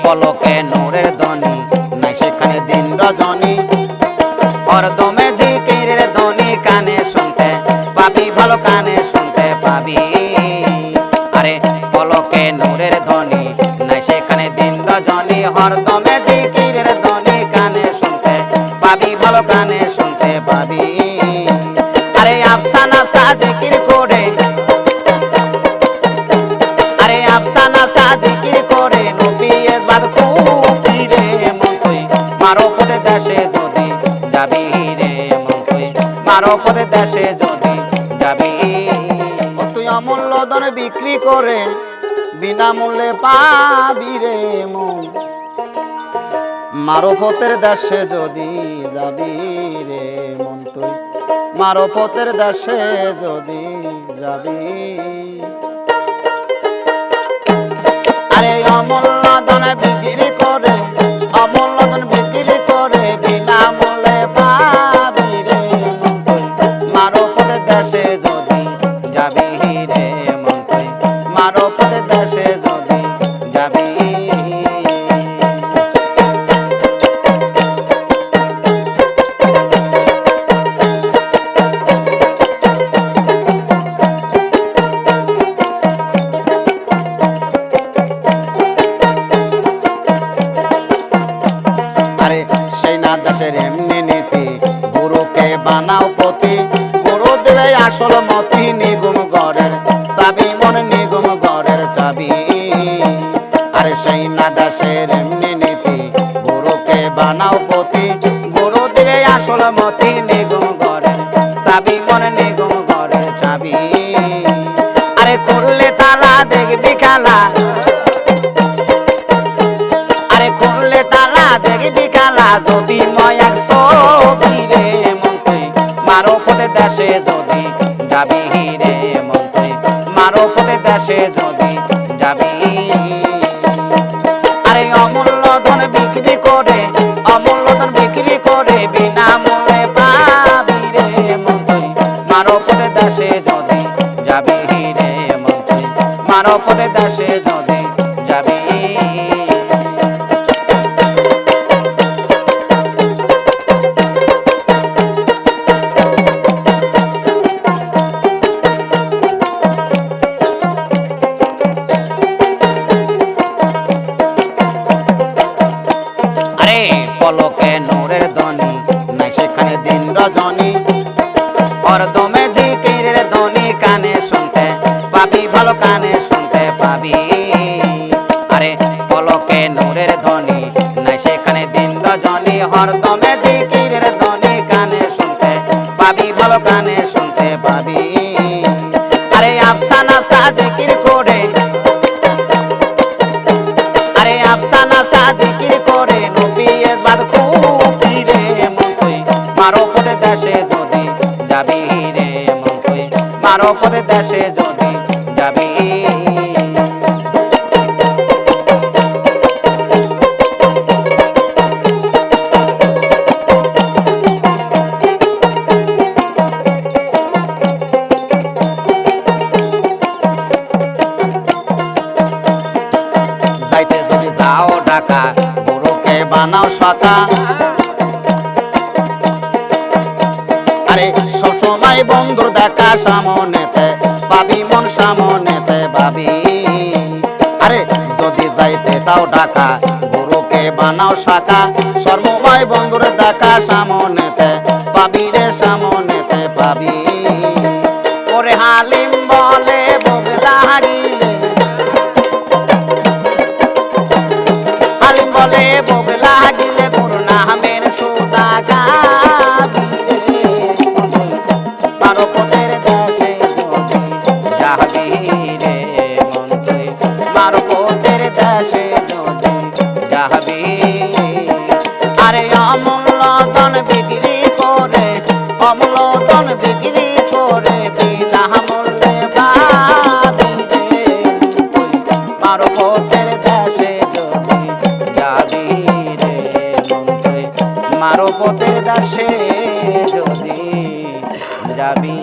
পলকে নূরের ধ্বনি নাই সেখানে দিন রজনী হরদমে জিকিরের ধ্বনি কানে শুনতে পাবি ভালো কানে শুনতে পাবি আরে পলকে নূরের ধ্বনি নাই সেখানে দিন রজনী হরদমে জিকিরের ধ্বনি কানে শুনতে পাবি ভালো কানে শুনতে পাবি আরে আফসান আফসা জিকির করে আরে আফসান আফসা জিকির করে নবী এসবাদ খুবই রে মন তুই মারো পদে দেশে যদি যাবি রে মন তুই মারো পদে দেশে যদি যাবি ও তুই অমূল্য ধন বিক্রি করে বিনামূল্যে পাবি রে মন মারফতের দেশে যদি যাবি রে মন তুই মারফতের দেশে যদি যাবি আরে অমূল্য ধন বিক্রি করে অমূল্য ধন বিক্রি করে বিনামূল্যে পাবি রে মন তুই মারফতের দেশে যদি যাবি রে মন তুই মারফতের দেশে যদি যাবি দেশের এমনি নীতি গুরুকে বানাও পতি গুরু দেবে আসল মতি নিগুম গড়ের চাবি মন নিগুম গড়ের চাবি আরে সেই না দেশের এমনি নীতি গুরুকে বানাও পতি গুরু দেবে আসল মতি নিগুম গড়ের চাবি মন নিগুম গড়ের চাবি আরে খুললে তালা দেখবি খেলা আরে খুললে তালা দেখবি খেলা যদি ময়াক ছবি রে মন তুই মারো পদে দেশে যদি যাবি রে মন তুই মারো পদে দেশে যদি যাবি আরে অমূল্য ধন বিক্রি করে অমূল্য ধন বিক্রি করে বিনামূল্যে পাবি রে মন তুই মারো পদে দেশে যদি যাবি রে মন তুই মারো পদে দেশে যদি যাবি পলকে নূরের ধ্বনি নাই সেখানে দিন রজনী হরদমে জিকিরের ধ্বনি কানে শুনতে পাবি ভালো কানে শুনতে পাবি আরে পলকে নূরের ধ্বনি নাই সেখানে দিন রজনী হরদমে জিকিরের ধ্বনি কানে শুনতে পাবি ভালো কানে শুনতে পাবি আরে আফসান আফসা জিকির করে আরে আফসান আফসা জিকির করে নবী এসবাদ খুবই রে মন তুই মারো পদে দেশে যদি যাবি রে মন তুই মারো পদে দেশে যদি যাবি যাইতে যদি যাও ঢাকা গুরুকে বানাও সখা আরে সব সময় বন্ধুর দেখা সামনেতে পাবি মন সামনেতে পাবি আরে যদি যাইতে চাও ঢাকা গুরুকে বানাও শাখা সর্বময় বন্ধুর দেখা সামনেতে পাবি রে সামনেতে পাবি ওরে হালিম বলে বগলা হারিলে হালিম বলে বগলা গিলে করুণা হামের সুদা গাবি মারো পদের দেশে যদি যাবি রে মন তুই মারো পদের দেশে যদি যাবি আরে অমূল্য ধন বিক্রি করে অমূল্য ধন বিক্রি করে বিনামূল্যে পাবি রে মারো পদের দেশে যদি যাবি রে মন তুই মারো পদের দেশে যদি যাবি।